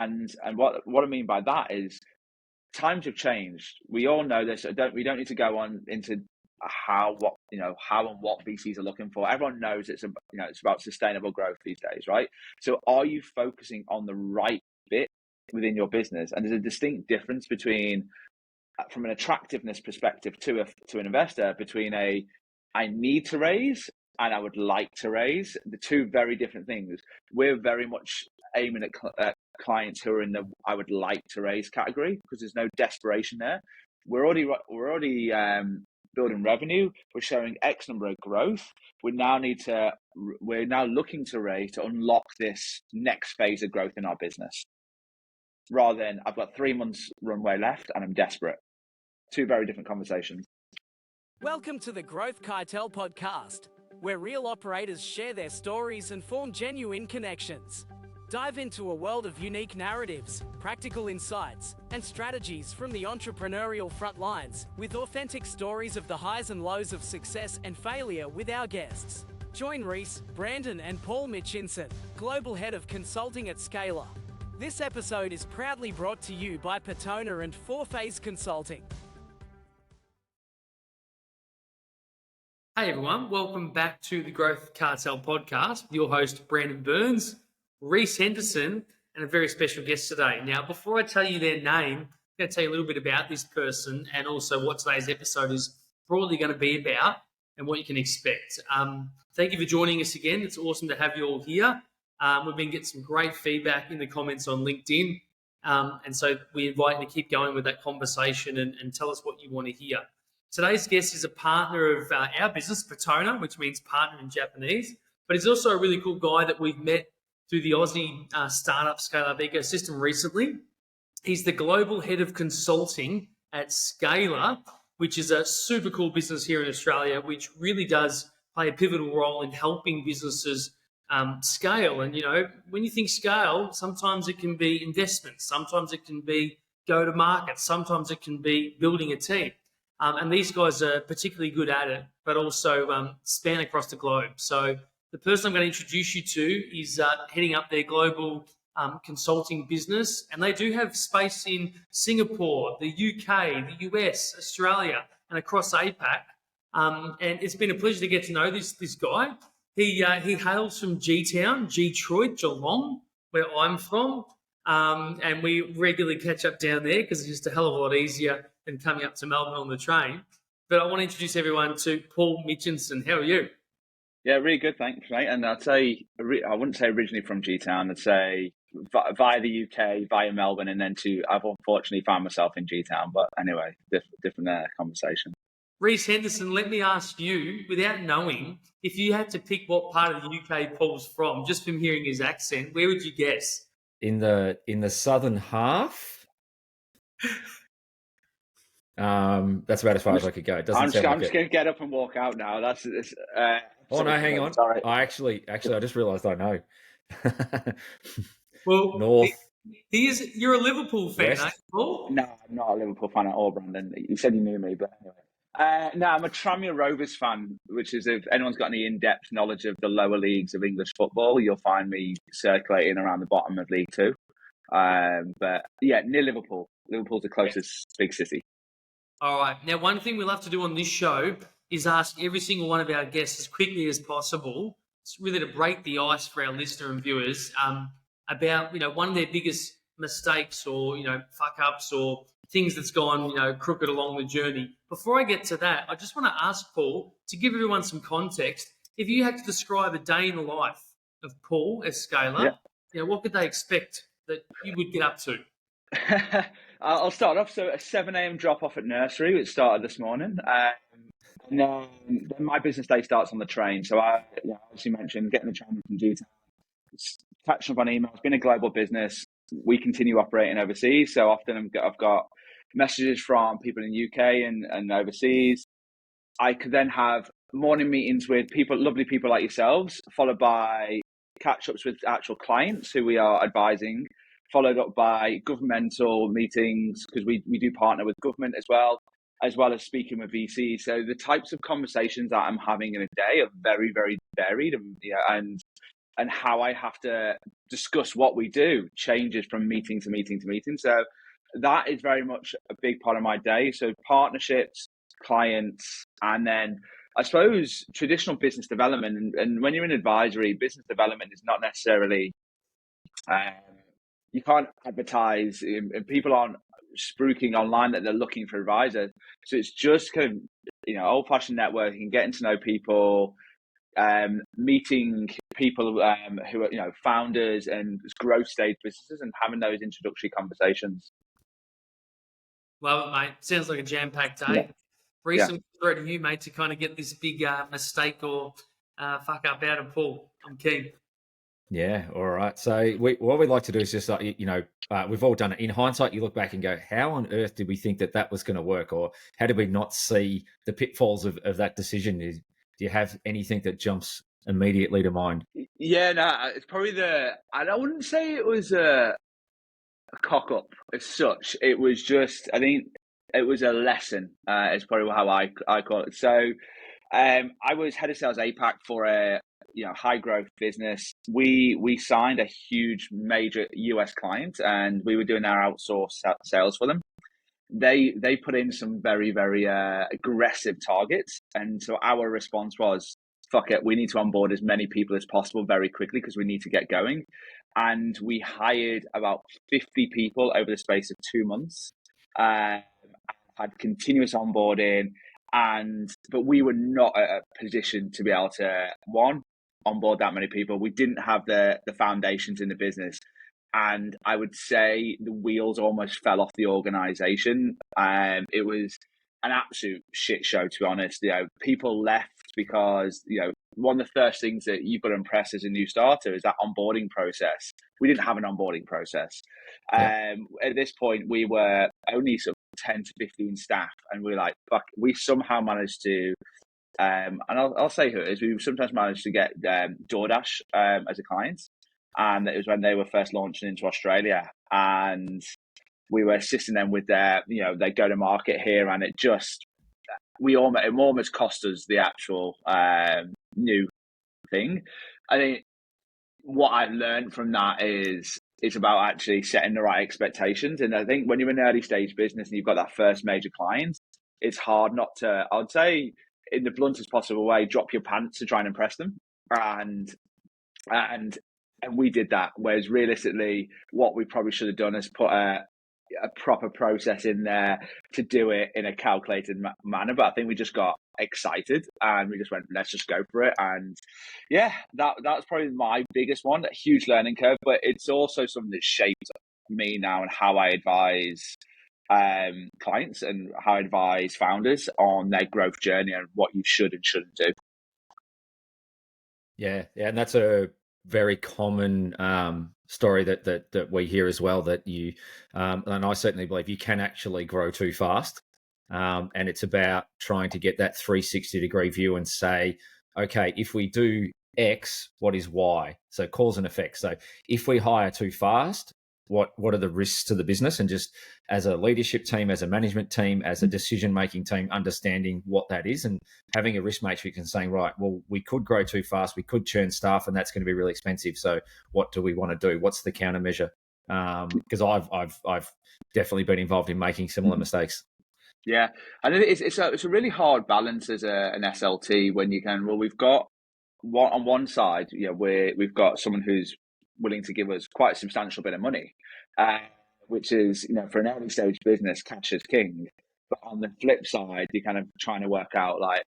And what I mean by that is times have changed. We all know this. We don't need to go on into how and what VCs are looking for. Everyone knows it's about sustainable growth these days, right? So are you focusing on the right bit within your business? And there's a distinct difference between, from an attractiveness perspective to an investor, between I need to raise and I would like to raise. The two very different things. We're very much aiming at clients who are in the I would like to raise category, because there's no desperation there. We're already building revenue. We're showing X number of growth. We're now looking to raise to unlock this next phase of growth in our business, rather than I've got 3 months runway left and I'm desperate. Two very different conversations. Welcome to the Growth Cartel podcast, where real operators share their stories and form genuine connections. Dive into a world of unique narratives, practical insights, and strategies from the entrepreneurial front lines, with authentic stories of the highs and lows of success and failure with our guests. Join Reese, Brandon, and Paul Mitchinson, Global Head of Consulting at Scalerr. This episode is proudly brought to you by Petona and Four Phase Consulting. Hey everyone, welcome back to the Growth Cartel podcast with your host Brandon Burns, Reese Henderson, and a very special guest today. Now, before I tell you their name, I'm going to tell you a little bit about this person and also what today's episode is broadly going to be about and what you can expect. Thank you for joining us again. It's awesome to have you all here. We've been getting some great feedback in the comments on LinkedIn, and so we invite you to keep going with that conversation and tell us what you want to hear. Today's guest is a partner of our business, Petona, which means partner in Japanese, but he's also a really cool guy that we've met through the Aussie startup scale-up ecosystem recently. He's the global head of consulting at Scalerr, which is a super cool business here in Australia, which really does play a pivotal role in helping businesses scale. And, when you think scale, sometimes it can be investments, sometimes it can be go-to-market, sometimes it can be building a team. And these guys are particularly good at it, but also span across the globe. So the person I'm going to introduce you to is heading up their global consulting business. And they do have space in Singapore, the UK, the US, Australia, and across APAC. And it's been a pleasure to get to know this guy. He hails from G-Town, Detroit, Geelong, where I'm from. And we regularly catch up down there because it's just a hell of a lot easier than coming up to Melbourne on the train. But I want to introduce everyone to Paul Mitchinson. How are you? Yeah, really good, thanks, mate. And I'd say, I wouldn't say originally from G-Town, I'd say via the UK, via Melbourne, and then I've unfortunately found myself in G-Town. But anyway, different conversation. Reese Henderson, let me ask you, without knowing, if you had to pick what part of the UK Paul's from, just from hearing his accent, where would you guess? In the southern half. That's about as far as I could go. It doesn't I'm sound just going to get up and walk out now. Oh no, hang on. Sorry. I just realised I know. Well, North. You're a Liverpool fan, West. aren't you, Paul? No, I'm not a Liverpool fan at all, Brandon. You said you knew me, but anyway. No, I'm a Tranmere Rovers fan, which is, if anyone's got any in-depth knowledge of the lower leagues of English football, you'll find me circulating around the bottom of League Two. But yeah, near Liverpool. Liverpool's the closest big city. All right. Now, one thing we'll have to do on this show is ask every single one of our guests as quickly as possible. It's really to break the ice for our listener and viewers about, one of their biggest mistakes or, fuck-ups or things that's gone, crooked along the journey. Before I get to that, I just want to ask Paul, to give everyone some context, if you had to describe a day in the life of Paul as Scalerr, what could they expect that you would get up to? I'll start off. So a 7 a.m. drop off at nursery, which started this morning. And then my business day starts on the train. So I obviously mentioned getting the train from G-Town, catching up on emails, being a global business. We continue operating overseas. So often I've got messages from people in the UK and overseas. I could then have morning meetings with lovely people like yourselves, followed by catch-ups with actual clients who we are advising, followed up by governmental meetings, because we do partner with government as well as speaking with VCs. So the types of conversations that I'm having in a day are very, very varied. And and how I have to discuss what we do changes from meeting to meeting to meeting. So that is very much a big part of my day. So partnerships, clients, and then I suppose traditional business development. And when you're in advisory, business development is not necessarily, you can't advertise, and people aren't spruiking online that they're looking for advisors. So it's just kind of, old fashioned networking, getting to know people, meeting people who are, founders and growth stage businesses and having those introductory conversations. Love it, mate. Sounds like a jam-packed day. Yeah. Recent threat to you, mate, to kind of get this big mistake or fuck up out of Paul. I'm keen. Yeah, all right. So what we'd like to do is just, we've all done it. In hindsight, you look back and go, how on earth did we think that was going to work? Or how did we not see the pitfalls of that decision? Do you have anything that jumps immediately to mind? Yeah, no, it's probably I wouldn't say it was a cock up as such. It was just, I think it was a lesson, is probably how I call it. So I was head of sales APAC for a high growth business. We signed a huge major US client, and we were doing our outsourced sales for them. They put in some very, very aggressive targets, and so our response was, fuck it, we need to onboard as many people as possible very quickly because we need to get going. And we hired about 50 people over the space of 2 months, had continuous onboarding, but we were not at a position to be able to, one, onboard that many people. We didn't have the foundations in the business. And I would say the wheels almost fell off the organization. It was an absolute shit show, to be honest. People left because, one of the first things that you've got to impress as a new starter is that onboarding process. We didn't have an onboarding process. Yeah. At this point, we were only sort of 10 to 15 staff, and we were like, fuck, we somehow managed to, and I'll say who it is, we sometimes managed to get DoorDash as a client. And it was when they were first launching into Australia, and we were assisting them with their go to market here, and it almost cost us the actual new thing. I think what I've learned from that is it's about actually setting the right expectations. And I think when you're in an early stage business and you've got that first major client, it's hard not to, I'd say, in the bluntest possible way, drop your pants to try and impress them. And we did that. Whereas realistically, what we probably should have done is put a proper process in there to do it in a calculated manner. But I think we just got excited and we just went, let's just go for it. And yeah, that's probably my biggest one, a huge learning curve. But it's also something that shaped me now and how I advise clients and how I advise founders on their growth journey and what you should and shouldn't do. Yeah, and that's a very common story that we hear as well, that you and I certainly believe you can actually grow too fast, and it's about trying to get that 360-degree view and say, okay, if we do X, what is Y? So cause and effect. So if we hire too fast, what are the risks to the business? And just as a leadership team, as a management team, as a decision-making team, understanding what that is and having a risk matrix and saying, right, well, we could grow too fast, we could churn staff, and that's going to be really expensive. So what do we want to do? What's the countermeasure? Because I've definitely been involved in making similar mistakes. Yeah, and it's a really hard balance as an SLT when you can. Well, we've got on one side, we've got someone who's willing to give us quite a substantial bit of money, which is, for an early stage business, cash is king. But on the flip side, you're kind of trying to work out like,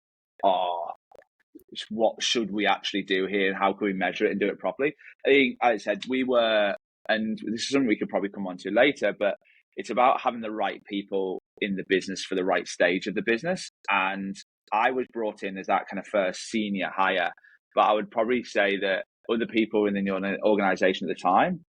what should we actually do here and how can we measure it and do it properly? I think, as I said, we were, and this is something we could probably come on to later, but it's about having the right people in the business for the right stage of the business. And I was brought in as that kind of first senior hire, but I would probably say that other people in the organization at the time,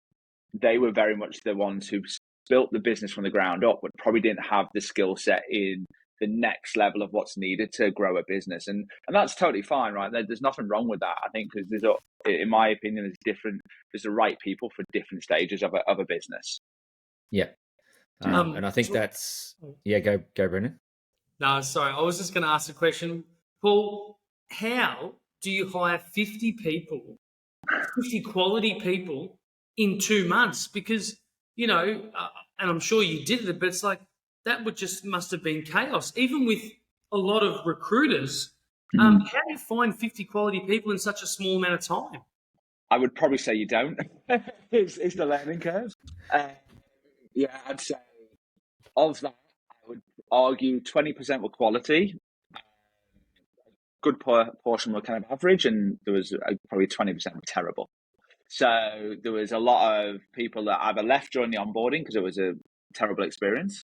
they were very much the ones who built the business from the ground up, but probably didn't have the skill set in the next level of what's needed to grow a business. And that's totally fine, right? There's nothing wrong with that. I think because in my opinion, there's the right people for different stages of a business. Yeah. And I think that's, go Brendan. No, sorry. I was just going to ask a question. Paul, how do you hire 50 people 50 quality people in 2 months? Because, and I'm sure you did it, but it's like that must have been chaos. Even with a lot of recruiters, how do you find 50 quality people in such a small amount of time? I would probably say you don't. It's the learning curve. Yeah, I'd say of that, I would argue 20% were quality, good portion were kind of average, and there was probably 20% were terrible. So there was a lot of people that either left during the onboarding because it was a terrible experience,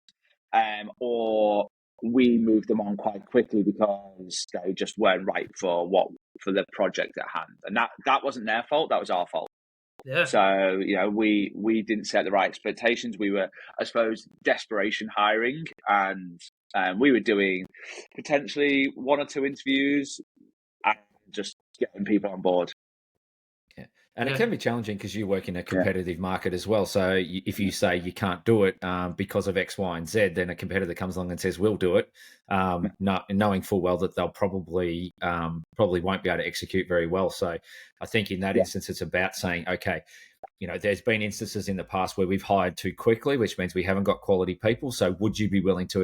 or we moved them on quite quickly because they just weren't right for the project at hand, and that wasn't their fault. That was our fault. Yeah. So we didn't set the right expectations. We were, I suppose, desperation hiring, and we were doing potentially 1 or 2 interviews and just getting people on board. And it can be challenging because you work in a competitive market as well. So if you say you can't do it because of X, Y, and Z, then a competitor comes along and says, we'll do it, knowing full well that they'll probably won't be able to execute very well. So I think in that instance, it's about saying, okay, there's been instances in the past where we've hired too quickly, which means we haven't got quality people. So would you be willing to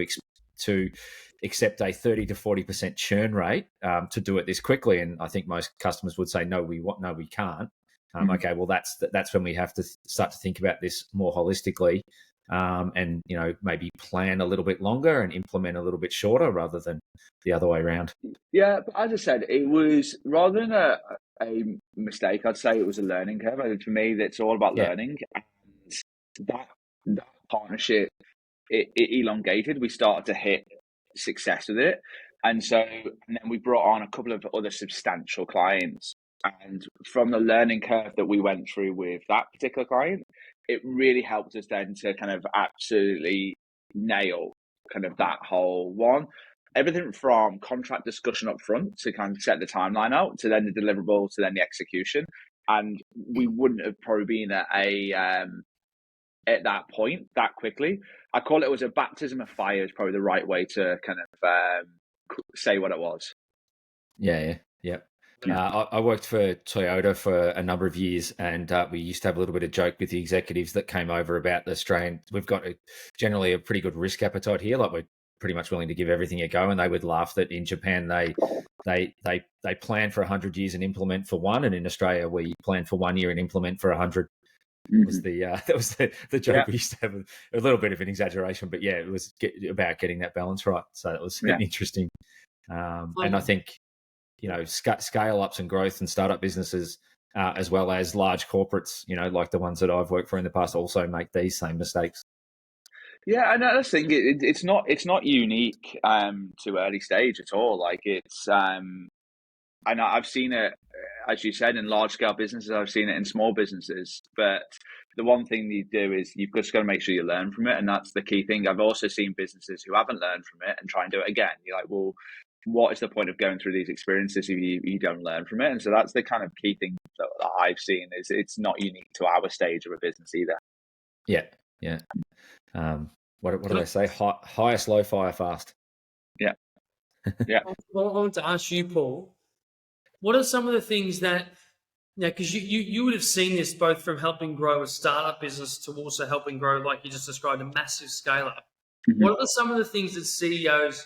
accept a 30 to 40% churn rate to do it this quickly? And I think most customers would say, no, we can't. Okay, well, that's when we have to start to think about this more holistically, and maybe plan a little bit longer and implement a little bit shorter rather than the other way around. Yeah, but as I said, it was rather than a mistake. I'd say it was a learning curve. I mean, for me, it's all about learning, and that partnership it elongated. We started to hit success with it, and then we brought on a couple of other substantial clients. And from the learning curve that we went through with that particular client, it really helped us then to kind of absolutely nail kind of that whole one. Everything from contract discussion up front to kind of set the timeline out, to then the deliverable, to then the execution. And we wouldn't have probably been at that point that quickly. I call it was a baptism of fire is probably the right way to kind of say what it was. Yeah. I worked for Toyota for a number of years, and we used to have a little bit of joke with the executives that came over about the Australian. We've got generally a pretty good risk appetite here. Like, we're pretty much willing to give everything a go. And they would laugh that in Japan they plan for 100 years and implement for 1, and in Australia we plan for 1 year and implement for 100. Was that was the joke we used to have. A little bit of an exaggeration, but it was about getting that balance right. So it was interesting, and I think. Scale ups and growth and startup businesses, as well as large corporates, like the ones that I've worked for in the past, also make these same mistakes. Yeah, and that's the thing. It's not unique to early stage at all. Like, it's and I've seen it, as you said, in large scale businesses. I've seen it in small businesses. But the one thing you do is you've just got to make sure you learn from it, and that's the key thing. I've also seen businesses who haven't learned from it and try and do it again. You're like, well, what is the point of going through these experiences if you don't learn from it? And so that's the kind of key thing that I've seen, is it's not unique to our stage of a business either. Yeah. What do they say? Hire slow, fire fast. Yeah. Well, I want to ask you, Paul, what are some of the things that, because you would have seen this both from helping grow a startup business to also helping grow, like you just described, a massive scale up. What are some of the things that CEOs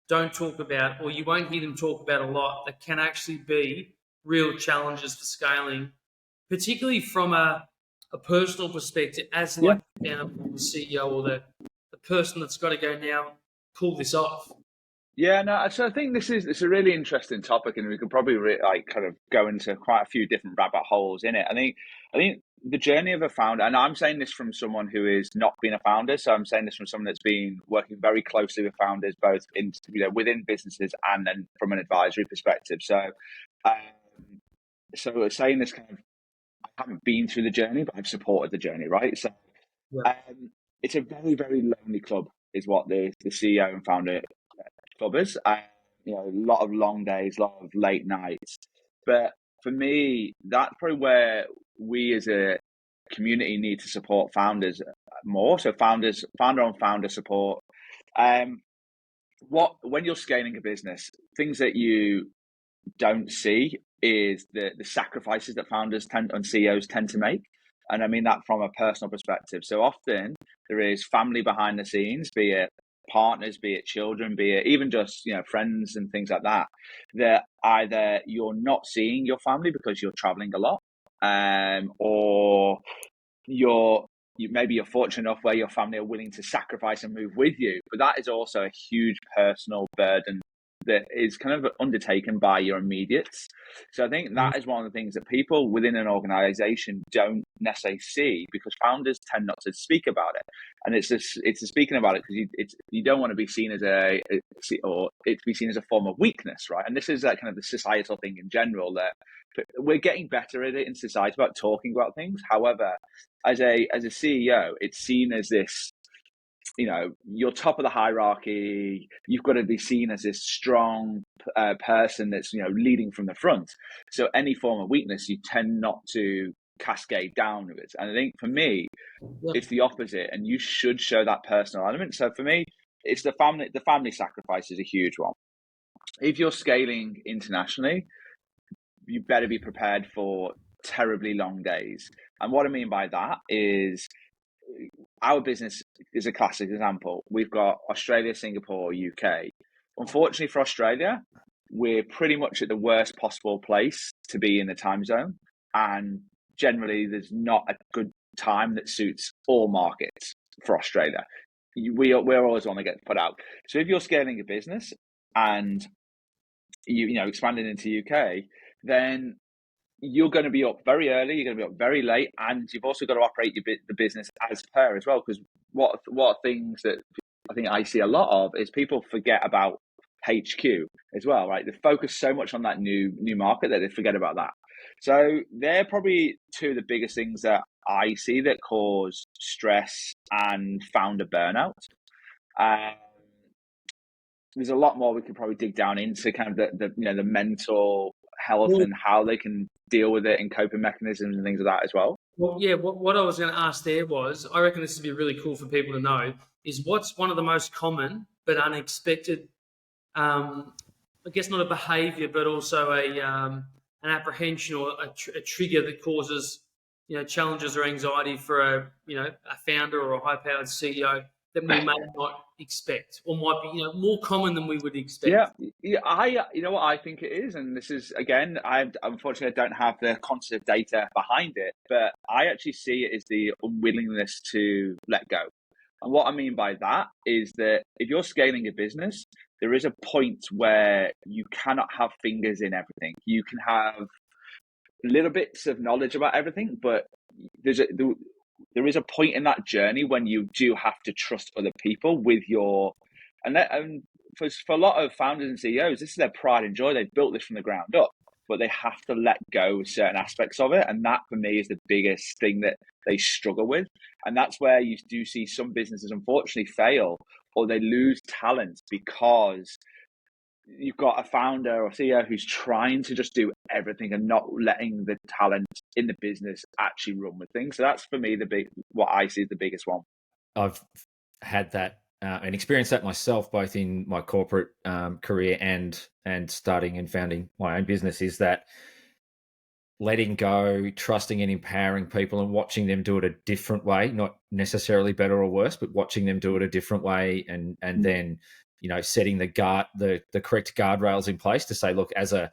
don't talk about, or you won't hear them talk about a lot, that can actually be real challenges for scaling, particularly from a personal perspective, as like the CEO or the person that's got to go now pull this off? Yeah, no. So I think it's a really interesting topic, and we could probably kind of go into quite a few different rabbit holes in it. I think the journey of a founder, and I'm saying this from someone who is not been a founder, so I'm saying this from someone that's been working very closely with founders, both in within businesses and then from an advisory perspective. So, saying this kind of, I haven't been through the journey, but I've supported the journey, right? So, it's a very, very lonely club, is what the CEO and founder club is. A lot of long days, a lot of late nights, but for me, that's probably where we as a community need to support founders more. So founder on founder support. When you're scaling a business, things that you don't see is the sacrifices that founders and CEOs tend to make. And I mean that from a personal perspective. So often there is family behind the scenes, be it partners, be it children, be it even just, friends and things like that, that either you're not seeing your family because you're traveling a lot, or maybe you're fortunate enough where your family are willing to sacrifice and move with you. But that is also a huge personal burden that is kind of undertaken by your immediates. So I think that is one of the things that people within an organization don't necessarily see, because founders tend not to speak about it. And it's speaking about it because you don't want to be seen as or it to be seen as a form of weakness, right? And this is that kind of the societal thing in general, that we're getting better at it in society about talking about things. However, as a CEO, it's seen as this, you're top of the hierarchy. You've got to be seen as this strong person that's, leading from the front. So any form of weakness, you tend not to cascade downwards. And I think for me, it's the opposite, and you should show that personal element. So for me, it's the family sacrifice is a huge one. If you're scaling internationally, you better be prepared for terribly long days. And what I mean by that is, our business is a classic example. We've got Australia, Singapore, UK. Unfortunately for Australia, we're pretty much at the worst possible place to be in the time zone. And generally, there's not a good time that suits all markets for Australia. We're always want to get put out. So if you're scaling a business and you expanding into UK, then you're going to be up very early, you're going to be up very late, and you've also got to operate the business as per as well. Because what are things that I think I see a lot of is people forget about HQ as well, right? They focus so much on that new market that they forget about that. So they're probably two of the biggest things that I see that cause stress and founder burnout. There's a lot more we could probably dig down into, kind of the mental health and how they can deal with it and coping mechanisms and things like that as well. Well, yeah, what I was going to ask there was, I reckon this would be really cool for people to know, is what's one of the most common but unexpected, I guess not a behaviour, but also an apprehension or a trigger that causes, challenges or anxiety for a founder or a high-powered CEO that we may not expect, or might be, more common than we would expect. Yeah. What I think it is, and this is, again, unfortunately I don't have the quantitative data behind it, but I actually see it as the unwillingness to let go. And what I mean by that is that if you're scaling a business, there is a point where you cannot have fingers in everything. You can have little bits of knowledge about everything, but there is a point in that journey when you do have to trust other people with your, and for a lot of founders and CEOs, this is their pride and joy. They've built this from the ground up, but they have to let go of certain aspects of it. And that for me is the biggest thing that they struggle with. And that's where you do see some businesses unfortunately fail, or they lose talent because you've got a founder or CEO who's trying to just do everything and not letting the talent in the business actually run with things. So that's for me what I see as the biggest one. I've had that and experienced that myself, both in my corporate career and starting and founding my own business, is that letting go, trusting and empowering people and watching them do it a different way, not necessarily better or worse, but watching them do it a different way, and then setting the correct guardrails in place to say, look, as a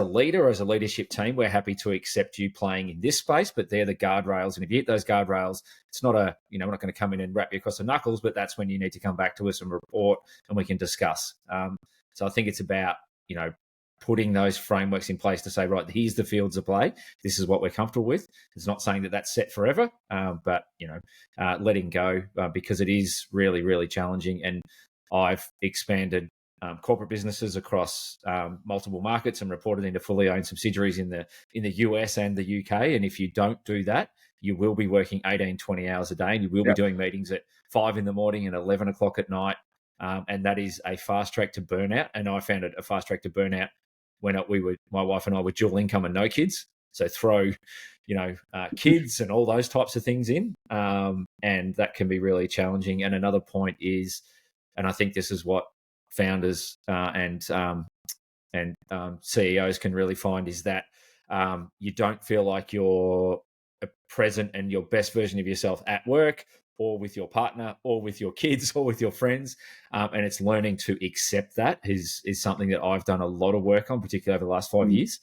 leader, as a leadership team, we're happy to accept you playing in this space, but they're the guardrails. And if you hit those guardrails, it's not we're not going to come in and wrap you across the knuckles, but that's when you need to come back to us and report, and we can discuss. So I think it's about, putting those frameworks in place to say, right, here's the fields of play. This is what we're comfortable with. It's not saying that that's set forever, but, letting go because it is really, really challenging. And I've expanded corporate businesses across multiple markets and reported into fully owned subsidiaries in the US and the UK. And if you don't do that, you will be working 18, 20 hours a day, and you will be doing meetings at 5 a.m. and 11 o'clock at night. And that is a fast track to burnout. And I found it a fast track to burnout when my wife and I were dual income and no kids. So throw, kids and all those types of things in. And that can be really challenging. And another point is, and I think this is what founders and and CEOs can really find is that you don't feel like you're present and your best version of yourself at work or with your partner or with your kids or with your friends. And it's learning to accept that is something that I've done a lot of work on, particularly over the last 5 years,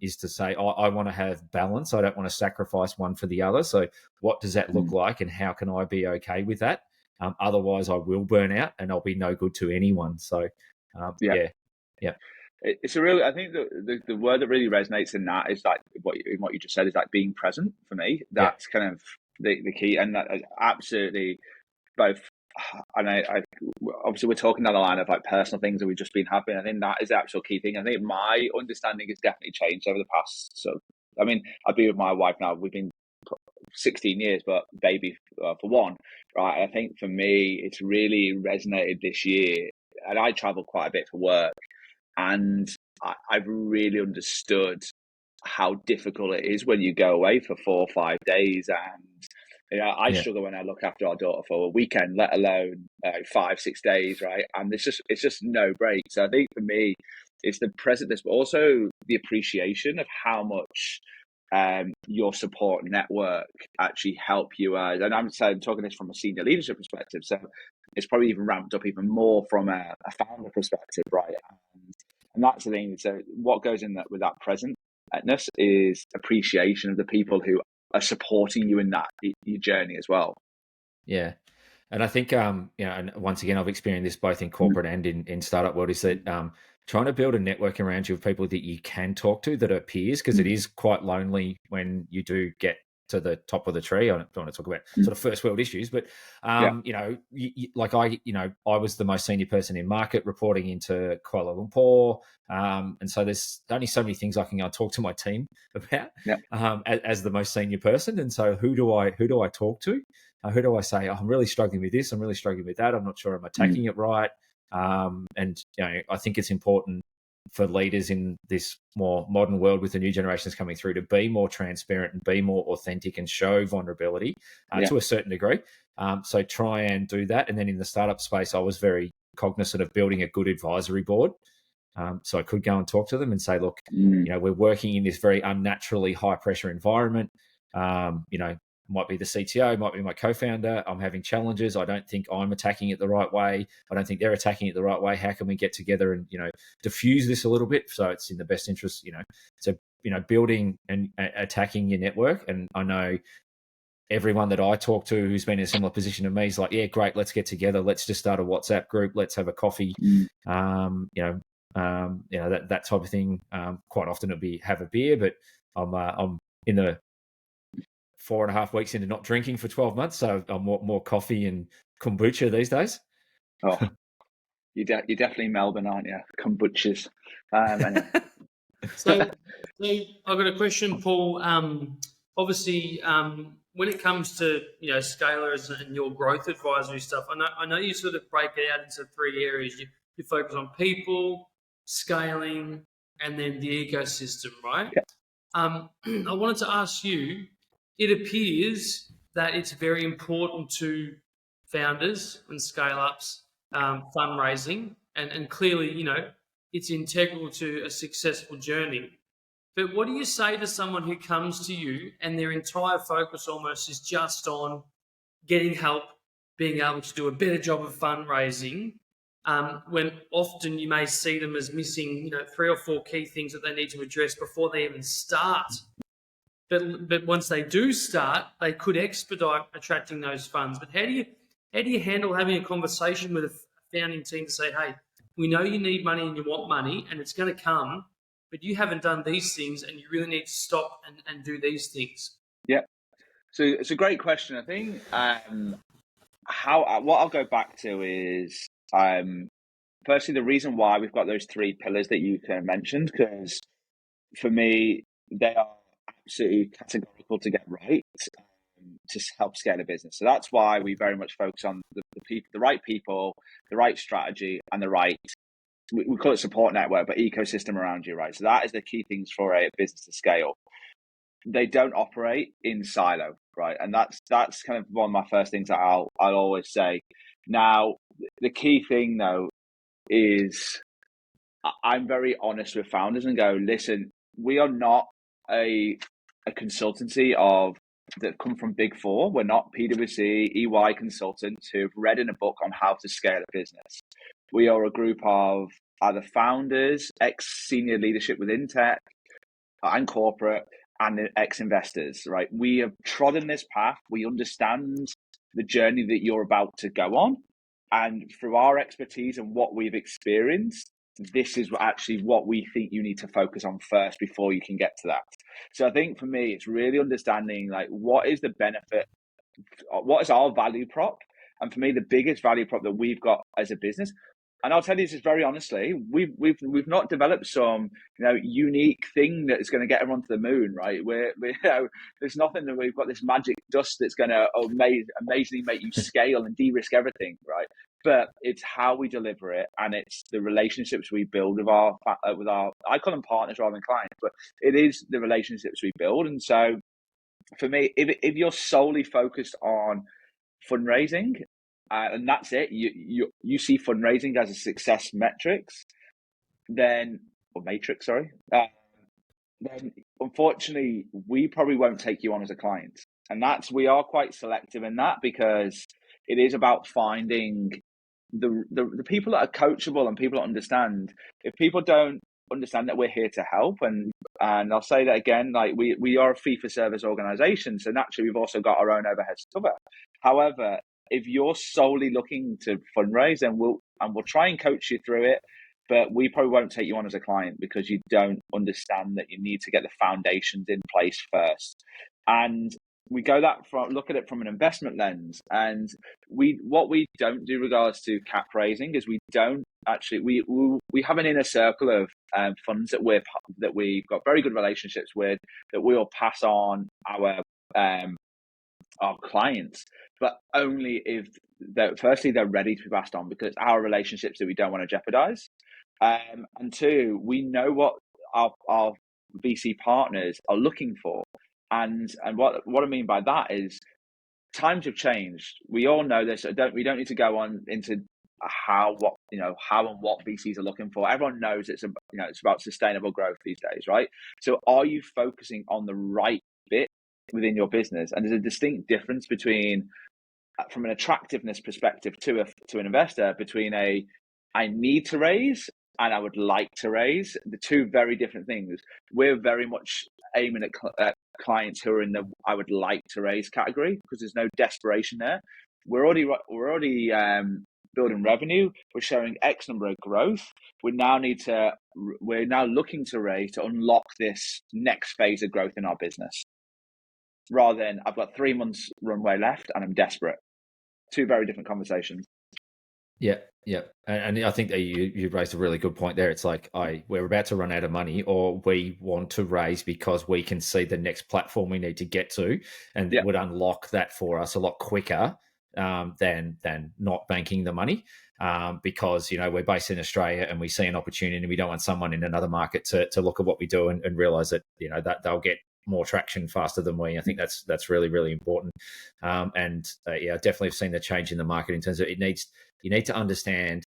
is to say, I want to have balance. I don't want to sacrifice one for the other. So what does that look like and how can I be okay with that? Otherwise, I will burn out and I'll be no good to anyone. So, yeah. It's a really, I think the word that really resonates in that is like what you just said is like being present for me. That's kind of the key, and that absolutely both. And I obviously we're talking down the line of like personal things that we've just been having. I think that is the actual key thing. I think my understanding has definitely changed over the past. So, I mean, I've been with my wife now. We've been 16 years, but baby for one, right? I think for me, it's really resonated this year, and I travel quite a bit for work. And I've really understood how difficult it is when you go away for 4 or 5 days. And I struggle when I look after our daughter for a weekend, let alone 5, 6 days, right? And it's just no break. So I think for me, it's the presentness, but also the appreciation of how much your support network actually help you. And I'm talking this from a senior leadership perspective. So it's probably even ramped up even more from a founder perspective, right? And that's the thing. So what goes in that with that presentness is appreciation of the people who are supporting you in that your journey as well. Yeah. And I think, and once again, I've experienced this both in corporate and in startup world, is that trying to build a network around you of people that you can talk to that are peers, because it is quite lonely when you do get to the top of the tree. I don't want to talk about sort of first world issues, but like I was the most senior person in market reporting into Kuala Lumpur, and so there's only so many things I can go and talk to my team about as the most senior person. And so who do I talk to? Who do I say, I'm really struggling with this, I'm really struggling with that, I'm not sure I'm attacking it right. And I think it's important for leaders in this more modern world with the new generations coming through to be more transparent and be more authentic and show vulnerability to a certain degree. So try and do that. And then in the startup space, I was very cognizant of building a good advisory board. So I could go and talk to them and say, look, we're working in this very unnaturally high pressure environment. Might be the CTO, might be my co-founder. I'm having challenges. I don't think I'm attacking it the right way. I don't think they're attacking it the right way. How can we get together and, diffuse this a little bit so it's in the best interest, So, building and attacking your network. And I know everyone that I talk to who's been in a similar position to me is like, yeah, great, let's get together. Let's just start a WhatsApp group. Let's have a coffee. That type of thing. Quite often it'll be have a beer, but I'm in the 4.5 weeks into not drinking for 12 months. So I'm more coffee and kombucha these days. Oh, you're definitely Melbourne, aren't you? Kombuchas. Anyway. So I've got a question, Paul. Obviously, when it comes to Scalerr and your growth advisory stuff, I know you sort of break it out into 3 areas. You focus on people, scaling, and then the ecosystem, right? Yeah. I wanted to ask you. It appears that it's very important to founders and scale-ups fundraising, and clearly, it's integral to a successful journey. But what do you say to someone who comes to you and their entire focus almost is just on getting help, being able to do a better job of fundraising, when often you may see them as missing, 3 or 4 key things that they need to address before they even start? But once they do start, they could expedite attracting those funds. But how do you handle having a conversation with a founding team to say, hey, we know you need money and you want money and it's going to come, but you haven't done these things and you really need to stop and do these things? Yeah. So it's a great question. I think what I'll go back to is firstly, the reason why we've got those 3 pillars that you kind of mentioned, because for me, they are absolutely categorical to get right to help scale a business. So that's why we very much focus on the right people, the right strategy, and the right, we call it support network, but ecosystem around you, right? So that is the key things for a business to scale. They don't operate in silo, right? And that's kind of one of my first things that I'll always say. Now, the key thing though is I'm very honest with founders and go, listen, we are not a consultancy that come from Big Four. We're not PwC, EY consultants who've read in a book on how to scale a business. We are a group of either founders, ex-senior leadership within tech and corporate, and ex-investors, right? We have trodden this path. We understand the journey that you're about to go on. And through our expertise and what we've experienced, this is actually what we think you need to focus on first before you can get to that. So I think for me, it's really understanding like what is the benefit, what is our value prop? And for me, the biggest value prop that we've got as a business, and I'll tell you this very honestly, we've not developed some unique thing that is going to get everyone to the moon, right? There's nothing that we've got this magic dust that's going to amazingly make you scale and de-risk everything, right? But it's how we deliver it, and it's the relationships we build with our I call them partners rather than clients, but it is the relationships we build. And so for me, if you're solely focused on fundraising, and that's it, you see fundraising as a success metrics, then unfortunately we probably won't take you on as a client. And we are quite selective in that, because it is about finding the people that are coachable and people that understand. If people don't understand that we're here to help, and I'll say that again, like we are a fee for service organization, so naturally we've also got our own overheads to cover. However, if you're solely looking to fundraise, then we'll try and coach you through it, but we probably won't take you on as a client because you don't understand that you need to get the foundations in place first. And we look at it from an investment lens, and what we don't do regards to cap raising is we don't actually we have an inner circle of funds that we've got very good relationships with, that we will pass on our clients, but only if they're ready to be passed on, because our relationships that we don't want to jeopardize, and two, we know what our VC partners are looking for. And what I mean by that is times have changed. We all know this. We don't need to go on into how and what VCs are looking for. Everyone knows it's about sustainable growth these days, right? So are you focusing on the right bit within your business? And there's a distinct difference between, from an attractiveness perspective to an investor, between I need to raise and I would like to raise. The two very different things. We're very much aiming at clients who are in the I would like to raise category, because there's no desperation there. We're already building revenue. We're showing X number of growth. We're now looking to raise to unlock this next phase of growth in our business, rather than I've got 3 months runway left and I'm desperate. Two very different conversations. Yeah. And I think that you raised a really good point there. It's like we're about to run out of money, or we want to raise because we can see the next platform we need to get to, and would unlock that for us a lot quicker than not banking the money, because we're based in Australia and we see an opportunity, and we don't want someone in another market to look at what we do and realize that that they'll get more traction faster than we. I think that's really, really important. And definitely have seen the change in the market in terms of you need to understand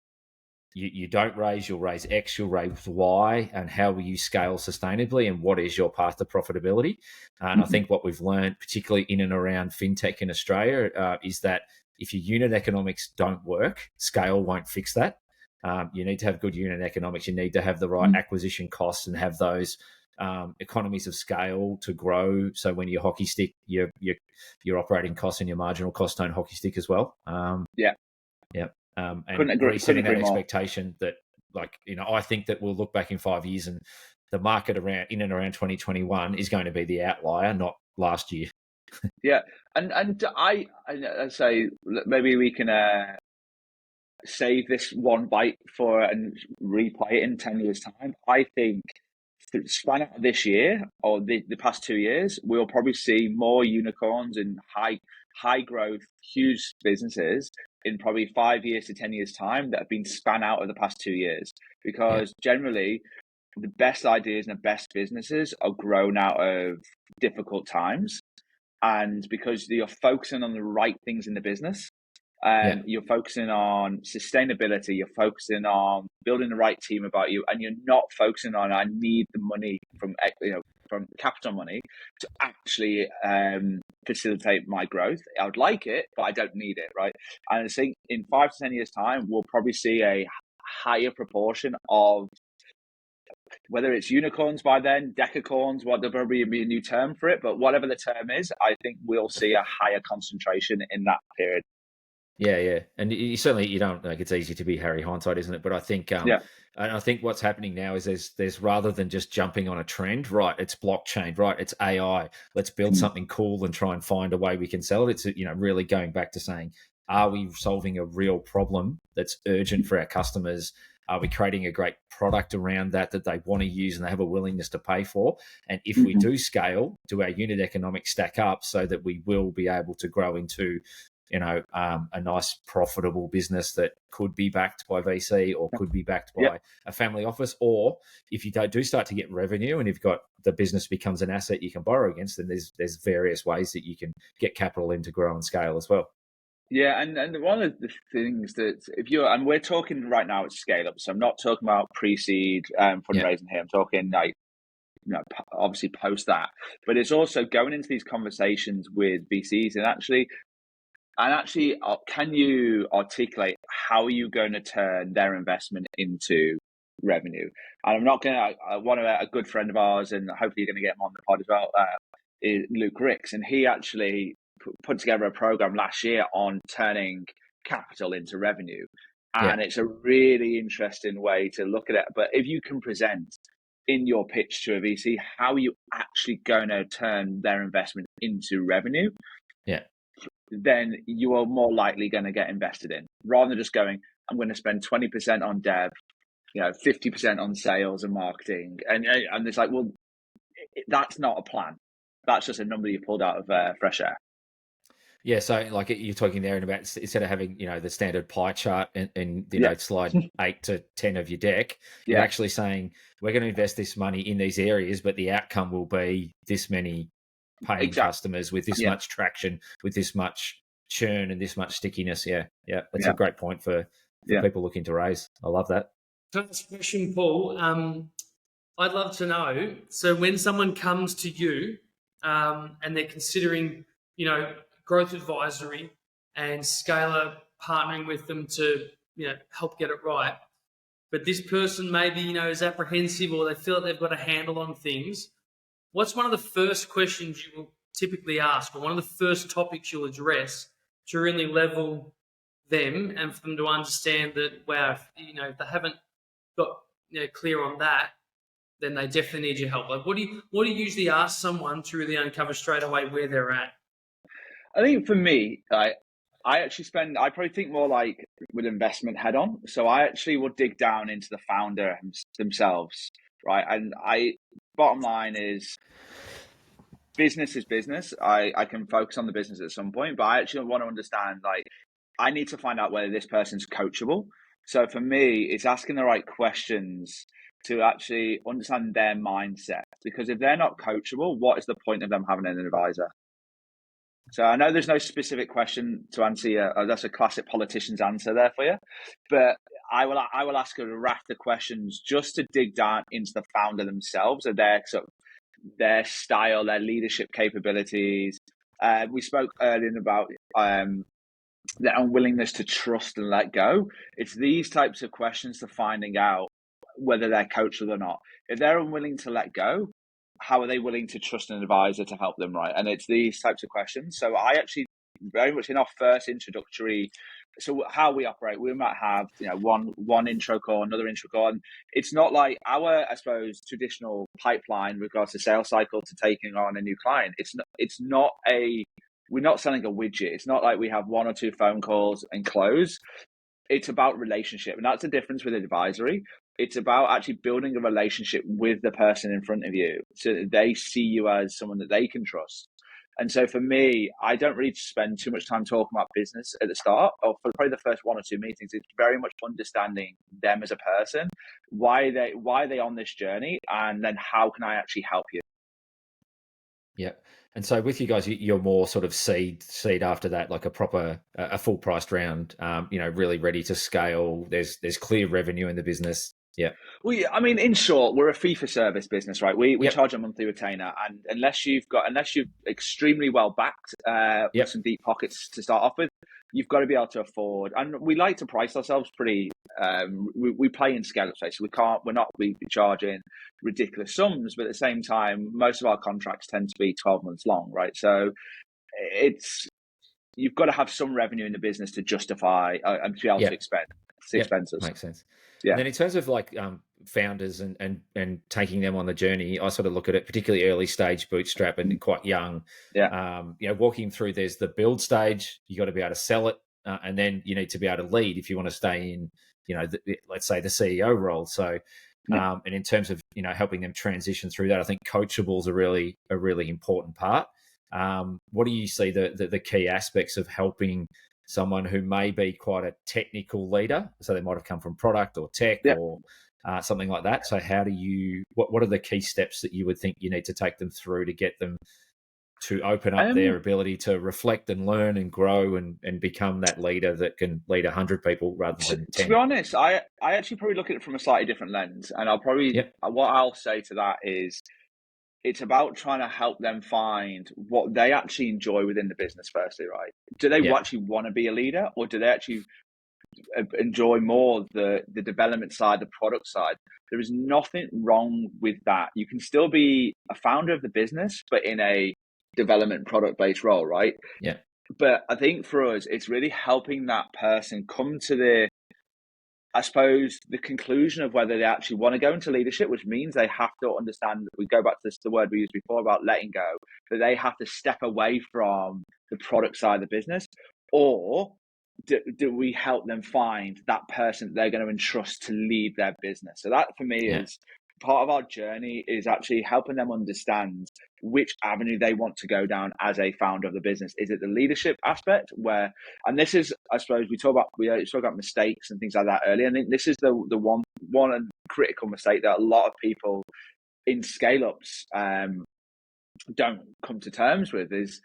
you don't raise, you'll raise X, you'll raise Y, and how will you scale sustainably, and what is your path to profitability? And I think what we've learned, particularly in and around fintech in Australia, is that if your unit economics don't work, scale won't fix that. You need to have good unit economics. You need to have the right acquisition costs and have those economies of scale to grow. So when you hockey stick, your operating costs and your marginal costs don't hockey stick as well. And resetting that expectation that, I think that we'll look back in 5 years and the market in and around 2021 is going to be the outlier, not last year. Yeah, and I say maybe we can save this one bite and replay it in 10 years' time. I think span out this year or the past 2 years, we'll probably see more unicorns and high growth, huge businesses in probably 5 years to 10 years time that have been span out of the past 2 years, because generally the best ideas and the best businesses are grown out of difficult times, and because you're focusing on the right things in the business, Yeah. You're focusing on sustainability. You're focusing on building the right team about you, and you're not focusing on I need the money from from capital money to actually facilitate my growth. I would like it, but I don't need it, right? And I think in 5 to 10 years' time, we'll probably see a higher proportion of, whether it's unicorns by then, decacorns, there'll probably be a new term for it, but whatever the term is, I think we'll see a higher concentration in that period. Yeah, yeah, and you certainly you don't like. It's easy to be Harry hindsight, isn't it? But I think, Yeah. and I think what's happening now is there's rather than just jumping on a trend, right? It's blockchain, right? It's AI. Let's build something cool and try and find a way we can sell it. It's really going back to saying, are we solving a real problem that's urgent for our customers? Are we creating a great product around that they want to use and they have a willingness to pay for? And if we do scale, do our unit economics stack up so that we will be able to grow into a nice profitable business that could be backed by VC or could be backed by a family office? Or if you do start to get revenue and you've got the business becomes an asset you can borrow against, then there's various ways that you can get capital in to grow and scale as well. Yeah, and one of the things that and we're talking right now, it's scale up. So I'm not talking about pre-seed fundraising here. I'm talking obviously post that, but it's also going into these conversations with VCs and actually, can you articulate how are you going to turn their investment into revenue? And I'm not going to, a good friend of ours, and hopefully you're going to get him on the pod as well, is Luke Ricks. And he actually put together a program last year on turning capital into revenue. And it's a really interesting way to look at it. But if you can present in your pitch to a VC, how are you actually going to turn their investment into revenue? Yeah. Then you are more likely going to get invested in, rather than just going, I'm going to spend 20% on dev, 50% on sales and marketing. And it's like, well, that's not a plan. That's just a number you pulled out of fresh air. Yeah, so like you're talking there about instead of having the standard pie chart and slide 8 to 10 of your deck, you're actually saying we're going to invest this money in these areas, but the outcome will be this many paying customers with this much traction, with this much churn and this much stickiness. Yeah, that's a great point for people looking to raise. I love that. First question, Paul. I'd love to know. So when someone comes to you and they're considering, growth advisory and Scalerr partnering with them to, help get it right, but this person maybe, is apprehensive or they feel that they've got a handle on things, what's one of the first questions you will typically ask, or one of the first topics you'll address to really level them and for them to understand that, wow, if they haven't got clear on that, then they definitely need your help? Like, what do you usually ask someone to really uncover straight away where they're at? I think for me, I probably think more like with investment head on. So I actually will dig down into the founder themselves, right? And bottom line is, business is business. I can focus on the business at some point, but I actually want to understand, I need to find out whether this person's coachable. So for me, it's asking the right questions to actually understand their mindset. Because if they're not coachable, what is the point of them having an advisor? So I know there's no specific question to answer you. That's a classic politician's answer there for you. But I will ask a raft of questions just to dig down into the founder themselves and their style, their leadership capabilities. We spoke earlier about their unwillingness to trust and let go. It's these types of questions to finding out whether they're coachable or not. If they're unwilling to let go, how are they willing to trust an advisor to help them, right? And it's these types of questions. So I actually, very much in our first introductory, so how we operate, we might have one intro call, another intro call, and it's not like our, I suppose, traditional pipeline with regards to sales cycle to taking on a new client. We're not selling a widget. It's not like we have one or two phone calls and close. It's about relationship, and that's the difference with advisory. It's about actually building a relationship with the person in front of you so that they see you as someone that they can trust. And so for me, I don't really spend too much time talking about business at the start, or for probably the first one or two meetings. It's very much understanding them as a person, why are they on this journey, and then how can I actually help you? Yeah. And so with you guys, you're more sort of seed after that, like a full priced round, really ready to scale. There's clear revenue in the business. Yeah. Well, yeah, I mean, in short, we're a fee for service business, right? We Yep. charge a monthly retainer, and unless you're extremely well backed with Yep. some deep pockets to start off with, you've got to be able to afford. And we like to price ourselves pretty. We play in scale up space, so we're not charging ridiculous sums, but at the same time, most of our contracts tend to be 12 months long, right? So you've got to have some revenue in the business to justify and to be able to Yep. expend Yep. expenses. Makes sense. Yeah. And then in terms of like founders and taking them on the journey, I sort of look at it particularly early stage bootstrap and quite young. Yeah. Walking through, there's the build stage. You got to be able to sell it, and then you need to be able to lead if you want to stay in, let's say the CEO role. So, and in terms of helping them transition through that, I think coachable is a really important part. What do you see the key aspects of helping someone who may be quite a technical leader? So they might have come from product or tech or something like that. So how do what are the key steps that you would think you need to take them through to get them to open up their ability to reflect and learn and grow and become that leader that can lead 100 people rather than 10? To be honest, I actually probably look at it from a slightly different lens. And what I'll say to that is, it's about trying to help them find what they actually enjoy within the business firstly, right? Do they actually want to be a leader, or do they actually enjoy more the development side, the product side? There is nothing wrong with that. You can still be a founder of the business, but in a development product-based role, right? Yeah. But I think for us, it's really helping that person come to the conclusion of whether they actually want to go into leadership, which means they have to understand, we go back to the word we used before about letting go, that they have to step away from the product side of the business, or do we help them find that person that they're going to entrust to lead their business? So that for me is part of our journey, is actually helping them understand which avenue they want to go down as a founder of the business. Is it the leadership aspect and this is, I suppose we talk about mistakes and things like that earlier. And this is the one and critical mistake that a lot of people in scale ups don't come to terms with, is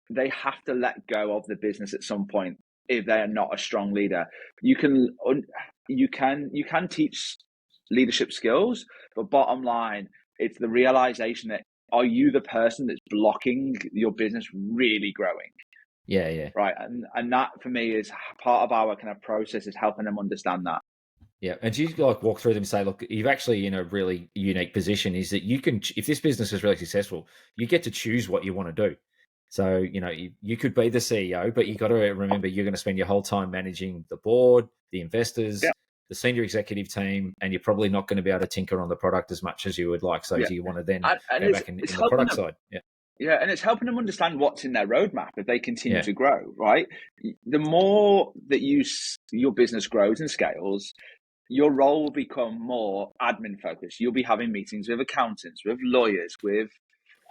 they have to let go of the business at some point if they are not a strong leader. You can teach leadership skills, but bottom line, it's the realization that, are you the person that's blocking your business really growing? Yeah. Right. And that for me is part of our kind of process, is helping them understand that. Yeah. And do you like walk through them and say, look, you're actually in a really unique position, is that you can, if this business is really successful, you get to choose what you want to do. So, you could be the CEO, but you got to remember you're going to spend your whole time managing the board, the investors, the senior executive team, and you're probably not going to be able to tinker on the product as much as you would like. So do you want to then go back in the product side? Yeah. Yeah, and it's helping them understand what's in their roadmap if they continue to grow, right? The more that your business grows and scales, your role will become more admin focused. You'll be having meetings with accountants, with lawyers, with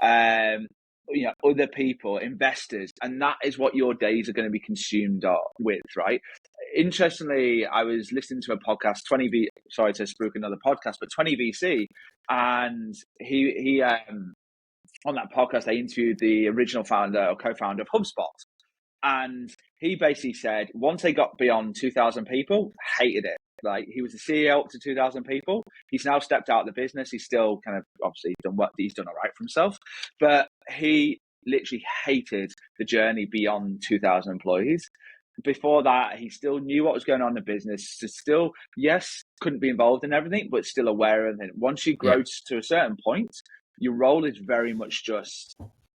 other people, investors, and that is what your days are going to be consumed with, right? Interestingly, I was listening to a podcast, sorry to spook another podcast, but 20VC, and he on that podcast, they interviewed the original founder or co-founder of HubSpot. And he basically said, once they got beyond 2,000 people, hated it. Like, he was the CEO up to 2,000 people. He's now stepped out of the business. He's still kind of obviously done all right for himself. But he literally hated the journey beyond 2,000 employees. Before that, he still knew what was going on in the business. So still, yes, couldn't be involved in everything, but still aware of it. Once you grow to a certain point, your role is very much just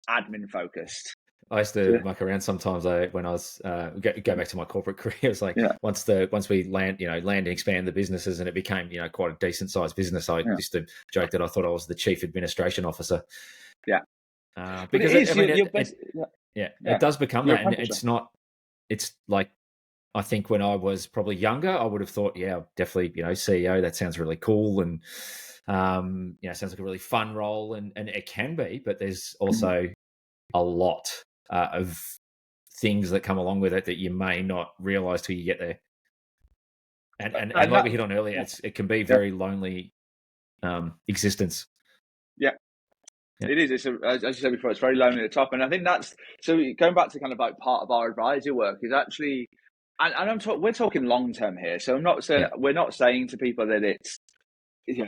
admin focused. I used to muck around sometimes. When I was go back to my corporate career, it was like once we land and expand the businesses, and it became quite a decent sized business. I used to joke that I thought I was the chief administration officer. Yeah, because it does become that, and it's not. It's like, I think when I was probably younger, I would have thought, definitely, CEO. That sounds really cool, and sounds like a really fun role, and it can be, but there's also a lot of things that come along with it that you may not realize till you get there. And like we hit on earlier, it can be very lonely existence. Yeah. Yeah. It is. As you said before, it's very lonely at the top, and I think that's so. Going back to kind of like part of our advisory work is actually, and we're talking long term here. So I'm not saying Yeah. we're not saying to people that it's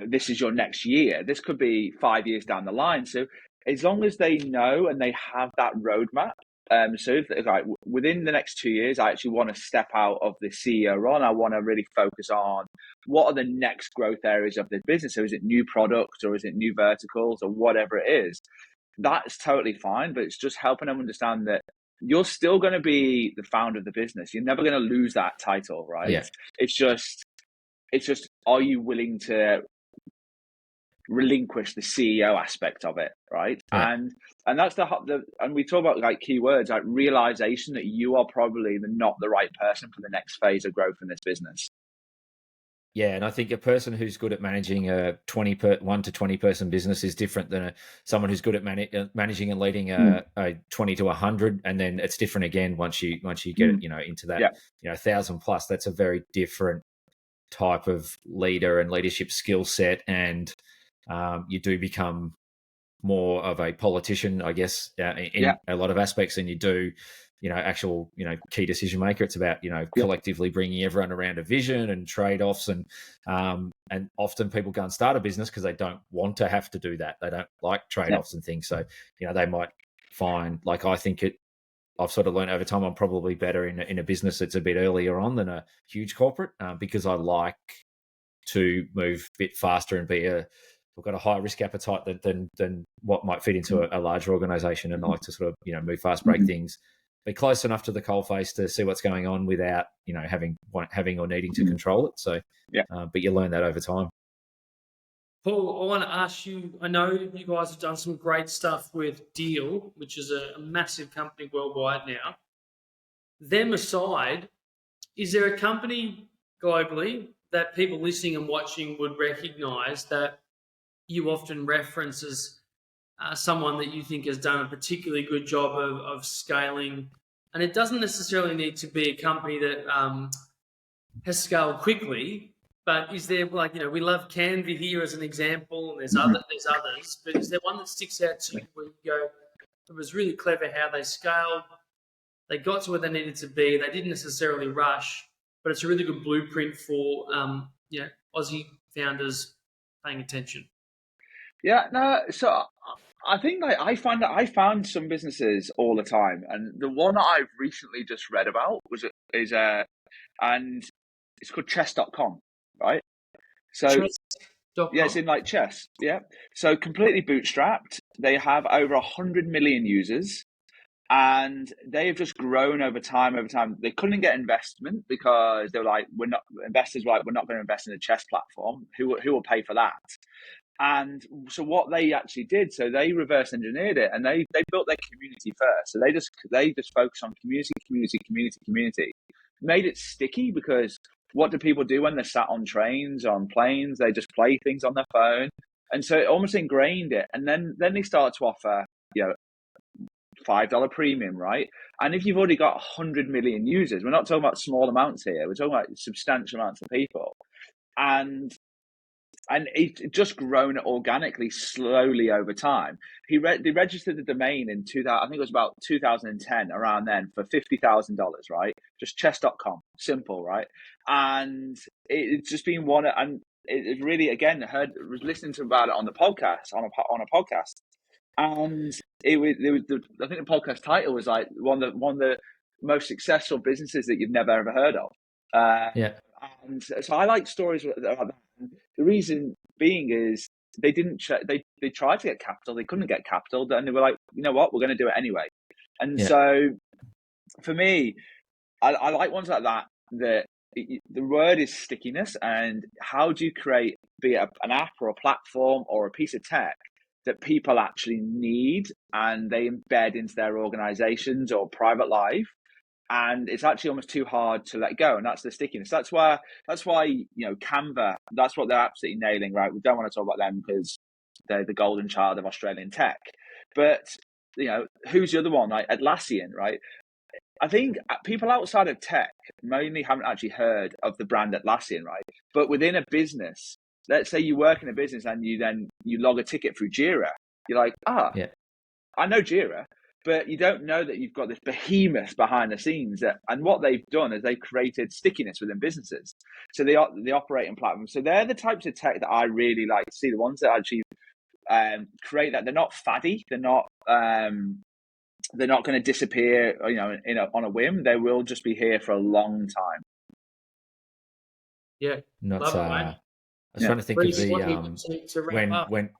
this is your next year. This could be 5 years down the line. So as long as they know and they have that roadmap, so if like within the next 2 years, I actually want to step out of the CEO role. I want to really focus on what are the next growth areas of the business. So is it new products or is it new verticals or whatever it is? That's totally fine, but it's just helping them understand that you're still going to be the founder of the business. You're never going to lose that title, right? Yeah. It's just, are you willing to relinquish the CEO aspect of it, right? Yeah. And that's and we talk about like keywords, like realization that you are probably not the right person for the next phase of growth in this business. Yeah, and I think a person who's good at managing a 1 to 20 person business is different than someone who's good at managing and leading a 20 to 100, and then it's different again once you get it, into that 1,000 plus. That's a very different type of leader and leadership skill set, and you do become more of a politician, I guess, in a lot of aspects than you do, actual, key decision maker. It's about, collectively bringing everyone around a vision and trade-offs. And often people go and start a business because they don't want to have to do that. They don't like trade-offs and things. So, they might find, like, I've sort of learned over time, I'm probably better in a business that's a bit earlier on than a huge corporate, because I like to move a bit faster and we've got a higher risk appetite than what might fit into a larger organization, and I like to sort of move fast, break things, be close enough to the coalface to see what's going on without having or needing to control it. So but you learn that over time. Paul, I want to ask you, I know you guys have done some great stuff with Deal, which is a massive company worldwide now. Them aside, is there a company globally that people listening and watching would recognize that you often reference as someone that you think has done a particularly good job of scaling? And it doesn't necessarily need to be a company that has scaled quickly, but is there, like, we love Canva here as an example, and there's others, but is there one that sticks out to you where you go, it was really clever how they scaled, they got to where they needed to be, they didn't necessarily rush, but it's a really good blueprint for Aussie founders paying attention? Yeah, no. So I think I found some businesses all the time, and the one that I've recently just read about and it's called chess.com, right? So Chess.com. yeah, it's in like chess. Yeah. So completely bootstrapped. They have over 100 million users, and they have just grown over time. They couldn't get investment because they were like, we're not going to invest in a chess platform. Who will pay for that? And so what they actually did, so they reverse engineered it, and they built their community first. So they just focus on community. Made it sticky, because what do people do when they're sat on trains, on planes? They just play things on their phone. And so it almost ingrained it. And then they start to offer, $5 premium, right? And if you've already got 100 million users, we're not talking about small amounts here. We're talking about substantial amounts of people. And it's just grown organically, slowly over time. They registered the domain in 2000, I think it was about 2010, around then, for $50,000, right? Just chess.com, simple, right? And it's just been one, and it really, again, was listening to about it on the podcast, on a podcast, and it was I think the podcast title was like one of the most successful businesses that you've never ever heard of. And so I like stories like that. The reason being is they didn't. They tried to get capital. They couldn't get capital, and they were like, you know what, we're going to do it anyway. And so, for me, I like ones like that. The word is stickiness, and how do you create, be it an app or a platform or a piece of tech that people actually need and they embed into their organizations or private life, and it's actually almost too hard to let go, and that's the stickiness. That's why Canva, that's what they're absolutely nailing, right? We don't want to talk about them because they're the golden child of Australian tech, but who's the other one? Like Atlassian, right? I think people outside of tech mainly haven't actually heard of the brand Atlassian, right? But within a business, let's say you work in a business and you log a ticket through Jira, You're like, Yeah. I know Jira, but you don't know that you've got this behemoth behind the scenes. And what they've done is they've created stickiness within businesses. So the operating platform. So they're the types of tech that I really like to see. The ones that actually create that. They're not faddy. They're not going to disappear, on a whim. They will just be here for a long time. Yeah, Not. love it, mate. I was trying to think of the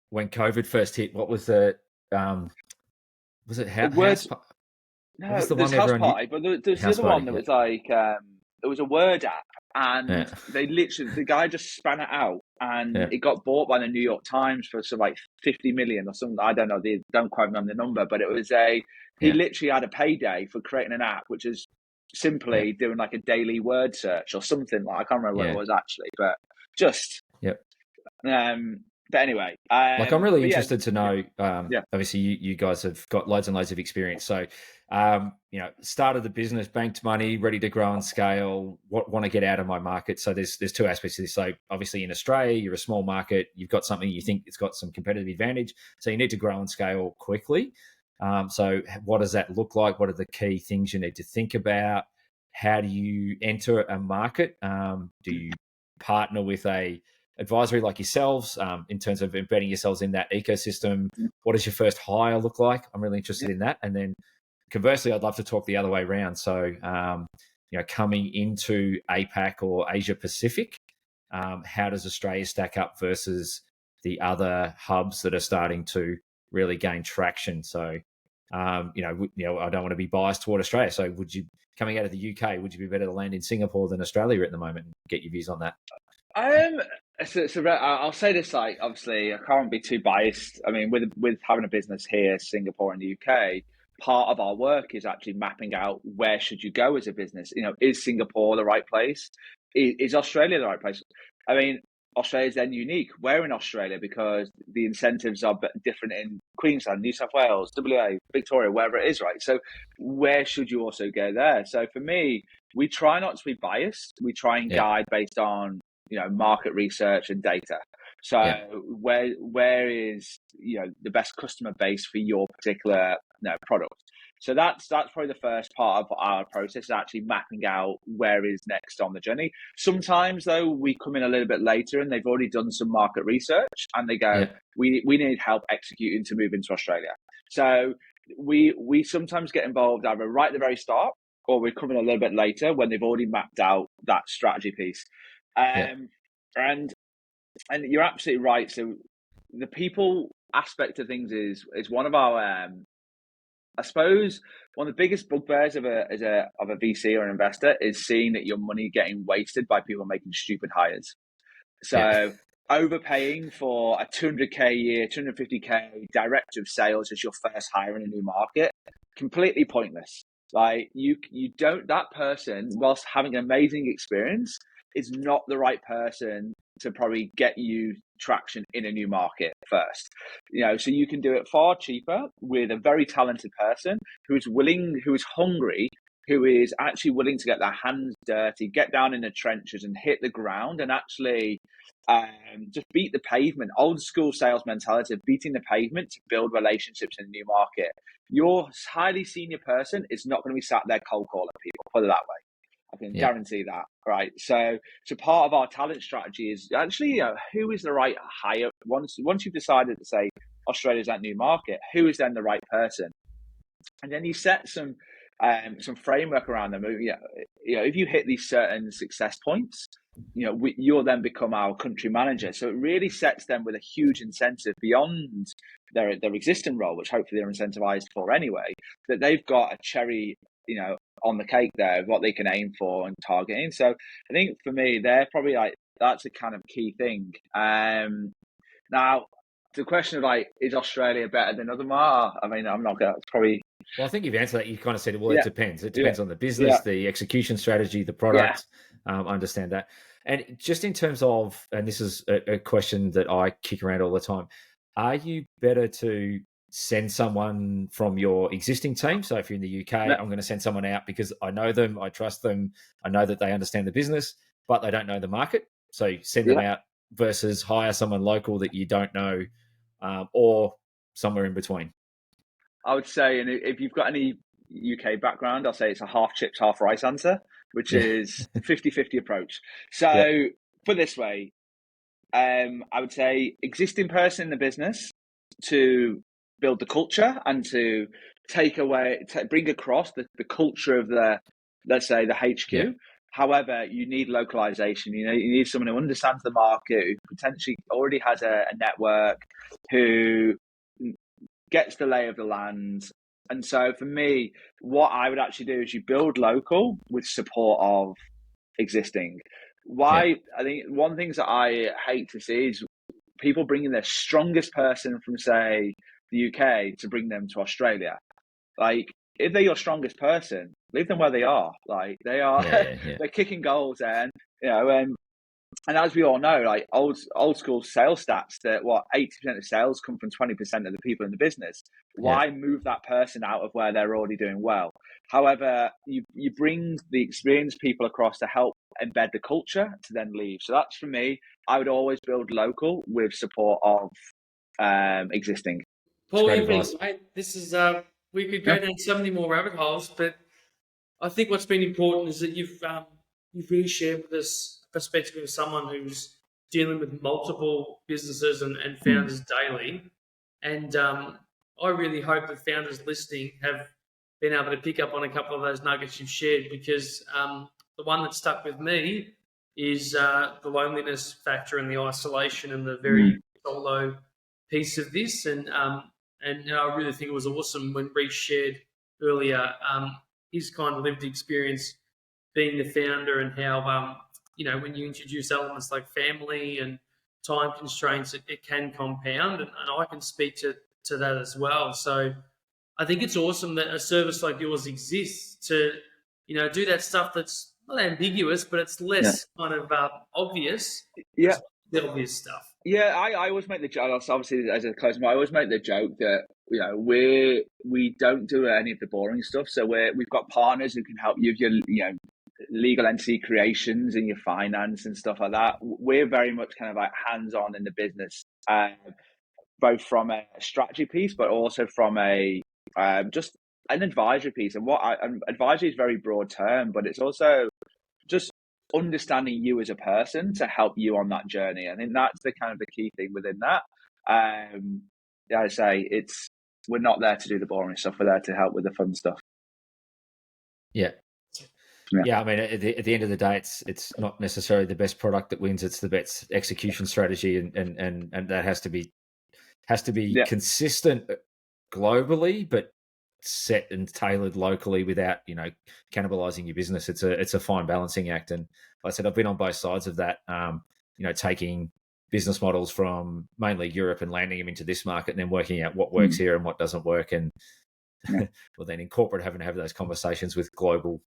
when COVID first hit. What was the was it House? No, what was the there's one House everyone Party, but there's the House other Party, one that was like it was a word app, and they literally the guy just span it out, and it got bought by the New York Times for some like 50 million or something. I don't know. They don't quote me on the number, but it was he literally had a payday for creating an app, which is simply doing like a daily word search or something like. I can't remember what it was actually, but just but anyway, like I'm really interested to know. Obviously, you guys have got loads and loads of experience. So, started the business, banked money, ready to grow and scale. Want to get out of my market. So there's two aspects to this. So obviously, in Australia, you're a small market. You've got something you think it's got some competitive advantage. So you need to grow and scale quickly. So what does that look like? What are the key things you need to think about? How do you enter a market? Do you partner with a advisory like yourselves in terms of embedding yourselves in that ecosystem? What does your first hire look like? I'm really interested in that. And then conversely, I'd love to talk the other way around. So, coming into APAC or Asia Pacific, how does Australia stack up versus the other hubs that are starting to really gain traction? So, I don't want to be biased toward Australia. So would you, coming out of the UK, would you be better to land in Singapore than Australia at the moment? Get your views on that. So I'll say this, like, obviously I can't be too biased. I mean, with having a business here, Singapore and the UK, part of our work is actually mapping out where should you go as a business. Is Singapore the right place? Is Australia the right place? I mean, Australia is then unique. We're in Australia because the incentives are different in Queensland, New South Wales, WA, Victoria, wherever it is, right? So where should you also go there? So for me, we try not to be biased. We try and guide based on market research and data. So where is the best customer base for your particular product? So that's probably the first part of our process, is actually mapping out where is next on the journey. Sometimes though, we come in a little bit later and they've already done some market research and they go, we need help executing to move into Australia. So we sometimes get involved either right at the very start, or we come in a little bit later when they've already mapped out that strategy piece. And you're absolutely right. So the people aspect of things is one of our I suppose one of the biggest bugbears of a VC or an investor is seeing that your money getting wasted by people making stupid hires. So overpaying for a 200K a year, 250K director of sales as your first hire in a new market, completely pointless. Like you don't, that person, whilst having an amazing experience, is not the right person to probably get you traction in a new market first. So you can do it far cheaper with a very talented person who is willing, who is hungry, who is actually willing to get their hands dirty, get down in the trenches and hit the ground and actually just beat the pavement. Old school sales mentality of beating the pavement to build relationships in a new market. Your highly senior person is not going to be sat there cold calling people, put it that way. I can guarantee that, right? So part of our talent strategy is actually, who is the right hire? Once you've decided to say Australia's that new market, who is then the right person? And then you set some framework around them. If you hit these certain success points, you'll then become our country manager. So it really sets them with a huge incentive beyond their existing role, which hopefully they're incentivized for anyway, that they've got a cherry, on the cake there of what they can aim for and targeting. So I think for me, they're probably like, that's a kind of key thing. Now the question of is Australia better than other I mean, I'm not going to probably. Well, I think you've answered that. You kind of said, well, it depends. It depends on the business, the execution strategy, the product. I understand that. And just in terms of, and this is a question that I kick around all the time, are you better to send someone from your existing team? So if you're in the UK, I'm going to send someone out because I know them, I trust them, I know that they understand the business, but they don't know the market. So send them out versus hire someone local that you don't know, or somewhere in between? I would say, and if you've got any UK background, I'll say it's a half chips, half rice answer, which Yeah. is 50-50 approach. So Yep. put it this way, I would say existing person in the business to build the culture and to bring across the culture of let's say the HQ. Yeah. However, you need localization. You need someone who understands the market, who potentially already has a network, who gets the lay of the land. And so for me, what I would actually do is you build local with support of existing. Yeah. I think one of the things that I hate to see is people bringing their strongest person from, say, the UK to bring them to Australia. Like, if they're your strongest person, leave them where they are. Like, they are, Yeah. they're kicking goals, and and as we all know, like old school sales stats, that 80% of sales come from 20% of the people in the business. Yeah. Why move that person out of where they're already doing well? However, you bring the experienced people across to help embed the culture to then leave. So that's, for me, I would always build local with support of existing. Paul, great you've been advice. great. This is we could go down so many more rabbit holes, but I think what's been important is that you've really shared with us a perspective of someone who's dealing with multiple businesses and founders daily. And I really hope that founders listening have been able to pick up on a couple of those nuggets you've shared, because the one that stuck with me is the loneliness factor and the isolation and the very solo piece of this. And I really think it was awesome when Reece shared earlier his kind of lived experience being the founder, and how when you introduce elements like family and time constraints, it can compound, and I can speak to that as well. So I think it's awesome that a service like yours exists to do that stuff that's not ambiguous, but it's less kind of obvious. Yeah. The obvious stuff. Yeah, I always make the joke, obviously, as a closing, I always make the joke that we don't do any of the boring stuff. So we've got partners who can help you with your legal entity creations and your finance and stuff like that. We're very much kind of like hands-on in the business, both from a strategy piece, but also from a just an advisory piece. And advisory is a very broad term, but it's also just understanding you as a person to help you on that journey. I think that's the kind of the key thing within that. I say we're not there to do the boring stuff. We're there to help with the fun stuff. Yeah. I mean, at the end of the day, it's not necessarily the best product that wins. It's the best execution strategy, and that has to be consistent globally, but set and tailored locally without cannibalizing your business. It's a fine balancing act, and like I said, I've been on both sides of that. Taking business models from mainly Europe and landing them into this market, and then working out what works here and what doesn't work, and well, then in corporate having to have those conversations with global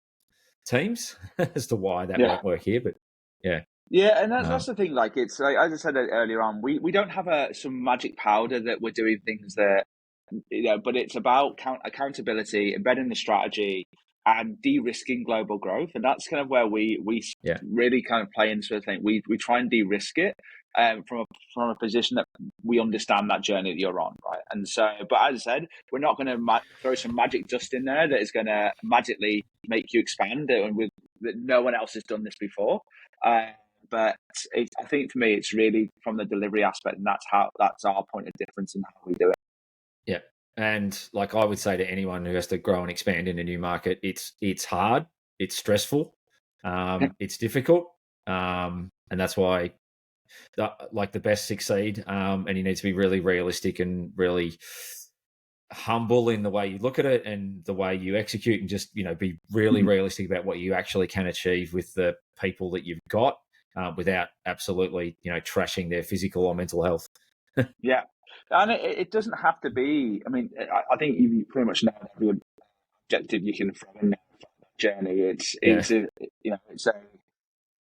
teams as to why that won't work here. But and that's the thing. Like, it's like, as I said earlier on, we don't have some magic powder that we're doing things that but it's about accountability, embedding the strategy, and de-risking global growth. And that's kind of where we really kind of play into the thing. We try and de-risk it from a position that we understand that journey that you're on, right? And so, but as I said, we're not going to throw some magic dust in there that is going to magically make you expand it, and that no one else has done this before. But I think for me, it's really from the delivery aspect, and that's our point of difference in how we do it. Yeah. And like I would say to anyone who has to grow and expand in a new market, it's hard, it's stressful, it's difficult. And that's why the best succeed. And you need to be really realistic and really humble in the way you look at it and the way you execute, and just, be really realistic about what you actually can achieve with the people that you've got, without absolutely, trashing their physical or mental health. Yeah. And it doesn't have to be. I mean, I think you pretty much know every objective you can throw in there for that journey.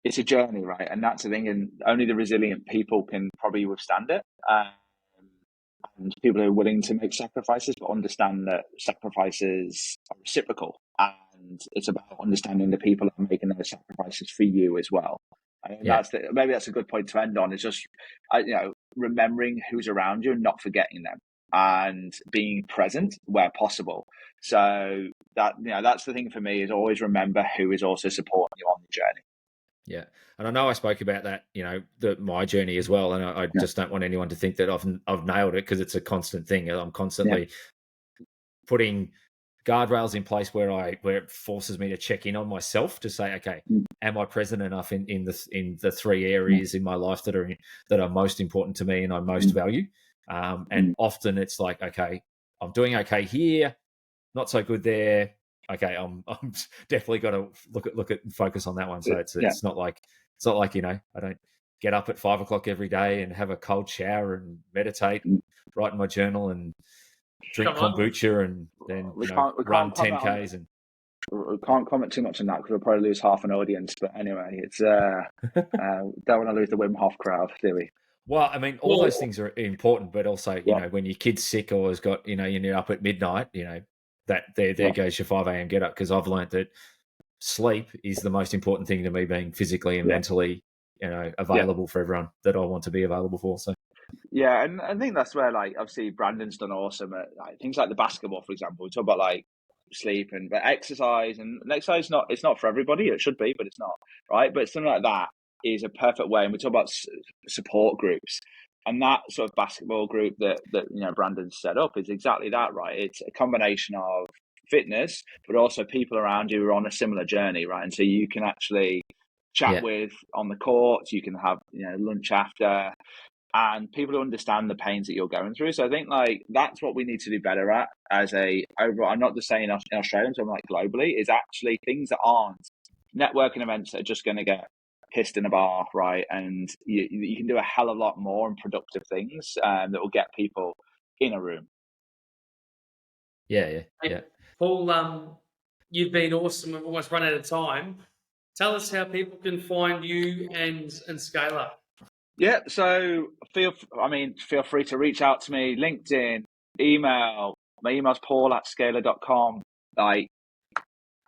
It's a journey, right? And that's the thing. And only the resilient people can probably withstand it. And people who are willing to make sacrifices, but understand that sacrifices are reciprocal. And it's about understanding the people that are making those sacrifices for you as well. I mean, maybe that's a good point to end on. It's just, remembering who's around you and not forgetting them. and being present where possible. So that's the thing for me, is always remember who is also supporting you on the journey. Yeah. And I know I spoke about that, my journey as well. And I just don't want anyone to think that I've nailed it, because it's a constant thing. I'm constantly putting guardrails in place where it forces me to check in on myself to say, okay, am I present enough in the three areas in my life that are most important to me and I most value? And often it's like, okay, I'm doing okay here, not so good there. Okay, I'm definitely got to look at and focus on that one. So it's not like I don't get up at 5 o'clock every day and have a cold shower and meditate and write in my journal and drink kombucha and then run 10Ks. And we can't comment too much on that because we'll probably lose half an audience. But anyway, it's don't want to lose the Wim Hof crowd, do we? Well, I mean, all those things are important, but also, when your kid's sick or has got, you're up at midnight, that there goes your 5 a.m. get up, because I've learned that sleep is the most important thing to me, being physically and mentally, available for everyone that I want to be available for. So. Yeah, and I think that's where, like, obviously Brandon's done awesome at things like the basketball, for example. We talk about like sleep but exercise, and exercise it's not for everybody. It should be, but it's not, right? But something like that is a perfect way. And we talk about support groups, and that sort of basketball group that Brandon set up is exactly that, right? It's a combination of fitness, but also people around you who are on a similar journey, right? And so you can actually chat with on the court. You can have lunch after. And people who understand the pains that you're going through. So I think that's what we need to do better at as a overall. I'm not just saying in Australia, I'm like globally, is actually things that aren't networking events that are just going to get pissed in a bar, right? And you can do a hell of a lot more and productive things that will get people in a room. Yeah. Paul, you've been awesome. We've almost run out of time. Tell us how people can find you and Scalerr. Yeah, so feel free to reach out to me, LinkedIn, email. My email's paul@scalerr.com.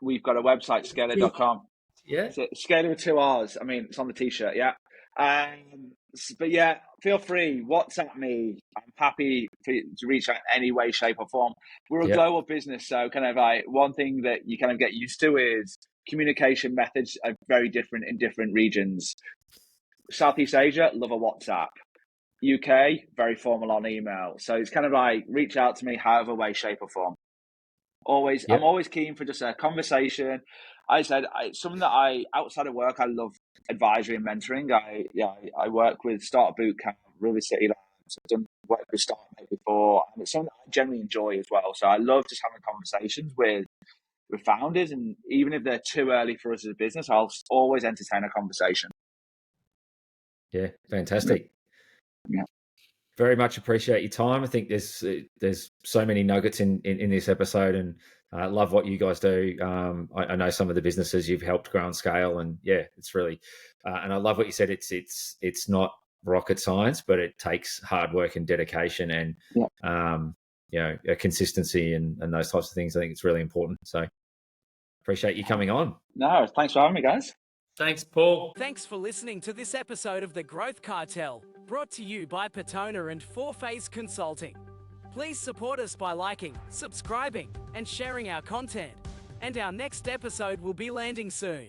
We've got a website, scalerr.com. Yeah. It's Scalerr with 2 R's. I mean, it's on the t-shirt, yeah. But yeah, feel free, WhatsApp me. I'm happy to reach out in any way, shape or form. We're a global business, so kind of one thing that you kind of get used to is communication methods are very different in different regions. Southeast Asia, love a WhatsApp. UK, very formal on email. So it's kind of reach out to me however way, shape or form. I'm always keen for just a conversation. I said it's something that outside of work, I love advisory and mentoring. I work with Startup Bootcamp, River City Labs. I've done work with Startup before, and it's something that I generally enjoy as well. So I love just having conversations with founders, and even if they're too early for us as a business, I'll always entertain a conversation. Yeah, fantastic. Yeah. Very much appreciate your time. I think there's so many nuggets in this episode, and I love what you guys do. I know some of the businesses you've helped grow and scale, and it's really, and I love what you said. It's not rocket science, but it takes hard work and dedication and a consistency and those types of things. I think it's really important. So appreciate you coming on. No, thanks for having me, guys. Thanks, Paul. Thanks for listening to this episode of The Growth Cartel, brought to you by Petona and Four Phase Consulting. Please support us by liking, subscribing, and sharing our content. And our next episode will be landing soon.